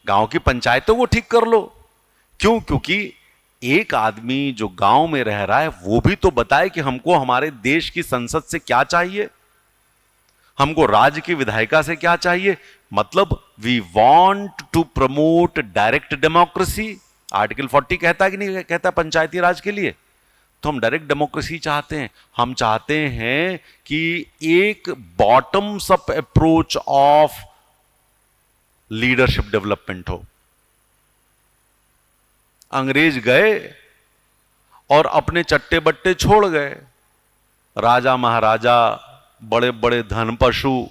गांव की पंचायतों को ठीक कर लो। क्यों? क्योंकि एक आदमी जो गांव में रह रहा है वो भी तो बताए कि हमको हमारे देश की संसद से क्या चाहिए, हमको राज्य की विधायिका से क्या चाहिए। मतलब we want to promote direct democracy. Article 40 कहता है कि नहीं कहता पंचायती राज के लिए? तो हम डायरेक्ट डेमोक्रेसी चाहते हैं। हम चाहते हैं कि एक bottoms up approach of leadership development हो। अंग्रेज गए और अपने चट्टे बट्टे छोड़ गए, राजा महाराजा, बड़े बड़े धन पशु,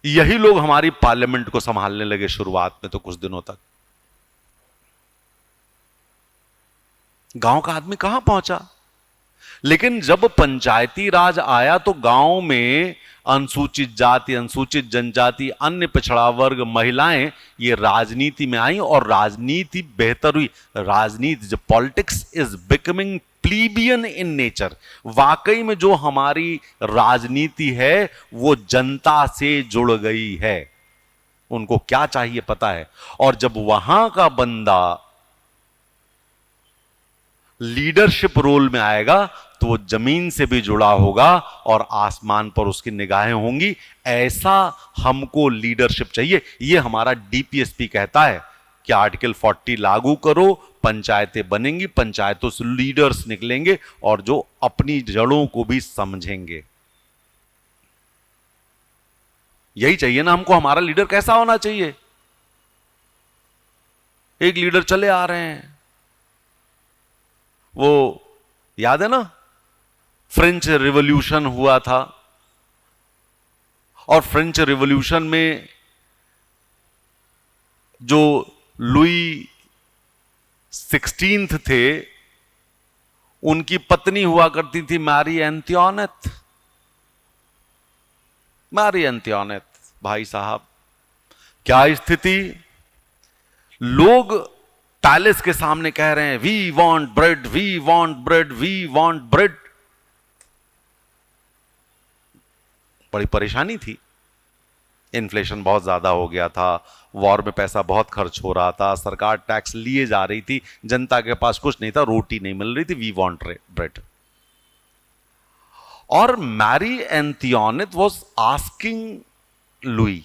यही लोग हमारी पार्लियामेंट को संभालने लगे शुरुआत में तो कुछ दिनों तक। गांव का आदमी कहां पहुंचा? लेकिन जब पंचायती राज आया तो गांव में अनुसूचित जाति, अनुसूचित जनजाति, अन्य पिछड़ा वर्ग, महिलाएं ये राजनीति में आई और राजनीति बेहतर हुई। राजनीति, जो politics is becoming plebeian in nature. वाकई में जो हमारी राजनीति है वो जनता से जुड़ गई है, उनको क्या चाहिए पता है। और जब वहां का बंदा लीडरशिप रोल में आएगा तो वो जमीन से भी जुड़ा होगा और आसमान पर उसकी निगाहें होंगी। ऐसा हमको लीडरशिप चाहिए। ये हमारा डीपीएसपी कहता है कि आर्टिकल 40 लागू करो, पंचायतें बनेंगी, पंचायतों से लीडर्स निकलेंगे और जो अपनी जड़ों को भी समझेंगे। यही चाहिए ना हमको। हमारा लीडर कैसा होना चाहिए? एक लीडर चले आ रहे हैं, वो याद है ना, फ्रेंच रिवॉल्यूशन हुआ था और फ्रेंच रिवॉल्यूशन में जो लुई 16 थे, उनकी पत्नी हुआ करती थी मैरी एंटोनेट। मैरी एंटोनेट, भाई साहब क्या स्थिति। लोग पैलेस के सामने कह रहे हैं we want bread, we want bread, we want bread. बड़ी परेशानी थी, इन्फ्लेशन बहुत ज्यादा हो गया था, वॉर में पैसा बहुत खर्च हो रहा था, सरकार टैक्स लिए जा रही थी, जनता के पास कुछ नहीं था, रोटी नहीं मिल रही थी। We want bread. और Marie Antoinette was asking Louis,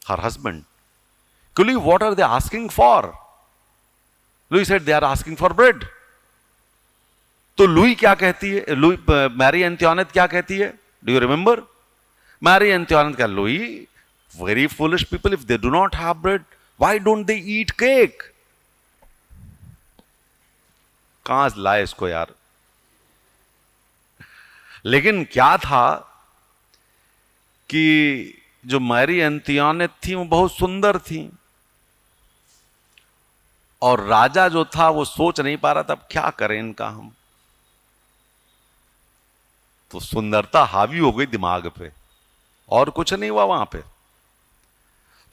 her husband, Louis, what are they asking for? Louis said they are asking for bread. तो लुई क्या कहती है? मैरी एंटोनेट क्या कहती है? Do you remember? Marie Antoinette का, Louis, very foolish people, if they do not have bread, why don't they eat cake? कहां लाए इसको यार। लेकिन क्या था कि जो मैरी एंटोनेट थी वो बहुत सुंदर थी और राजा जो था वो सोच नहीं पा रहा था अब क्या करें इनका हम। तो सुंदरता हावी हो गई दिमाग पे और कुछ नहीं हुआ वहां पे।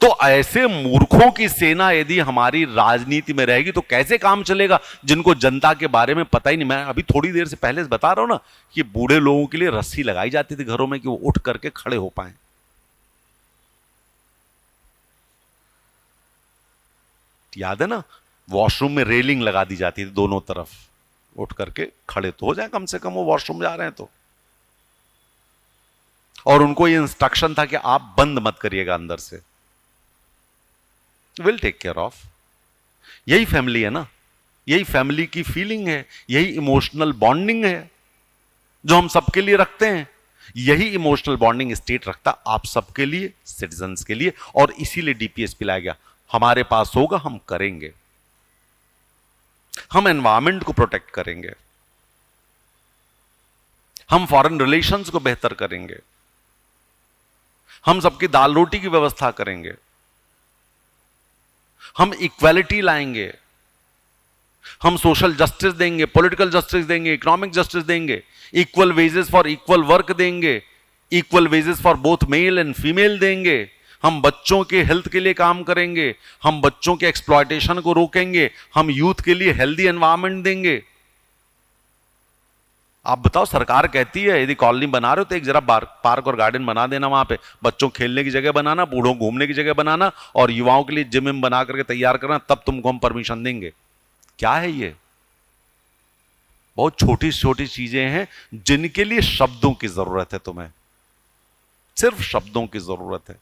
तो ऐसे मूर्खों की सेना यदि हमारी राजनीति में रहेगी तो कैसे काम चलेगा, जिनको जनता के बारे में पता ही नहीं। मैं अभी थोड़ी देर से पहले बता रहा हूं ना कि बूढ़े लोगों के लिए रस्सी लगाई जाती थी घरों में कि वो उठ करके खड़े हो पाए। याद है ना, वॉशरूम में रेलिंग लगा दी जाती थी दोनों तरफ, उठ करके खड़े तो हो जाए कम से कम, वो वॉशरूम जा रहे हैं तो। और उनको ये इंस्ट्रक्शन था कि आप बंद मत करिएगा अंदर से, विल टेक केयर ऑफ। यही फैमिली है ना, यही फैमिली की फीलिंग है, यही इमोशनल बॉन्डिंग है जो हम सबके लिए रखते हैं। यही इमोशनल बॉन्डिंग स्टेट रखता आप सबके लिए, सिटीजन्स के लिए। और इसीलिए डीपीएसपी लाया गया। हमारे पास होगा, हम करेंगे, हम एनवायरमेंट को प्रोटेक्ट करेंगे, हम फॉरेन रिलेशंस को बेहतर करेंगे, हम सबकी दाल रोटी की व्यवस्था करेंगे, हम इक्वालिटी लाएंगे, हम सोशल जस्टिस देंगे, पॉलिटिकल जस्टिस देंगे, इकोनॉमिक जस्टिस देंगे, equal wages for equal work देंगे, equal wages for both male and female देंगे। हम बच्चों के हेल्थ के लिए काम करेंगे, हम बच्चों के एक्सप्लॉयटेशन को रोकेंगे, हम यूथ के लिए हेल्दी एनवायरनमेंट देंगे। आप बताओ, सरकार कहती है यदि कॉलोनी बना रहे हो तो एक जरा पार्क और गार्डन बना देना, वहां पे बच्चों खेलने की जगह बनाना, बूढ़ों घूमने की जगह बनाना और युवाओं के लिए जिम बना करके तैयार करना, तब तुमको हम परमिशन देंगे। क्या है ये? बहुत छोटी छोटी चीजें हैं जिनके लिए शब्दों की जरूरत है, तुम्हें सिर्फ शब्दों की जरूरत है।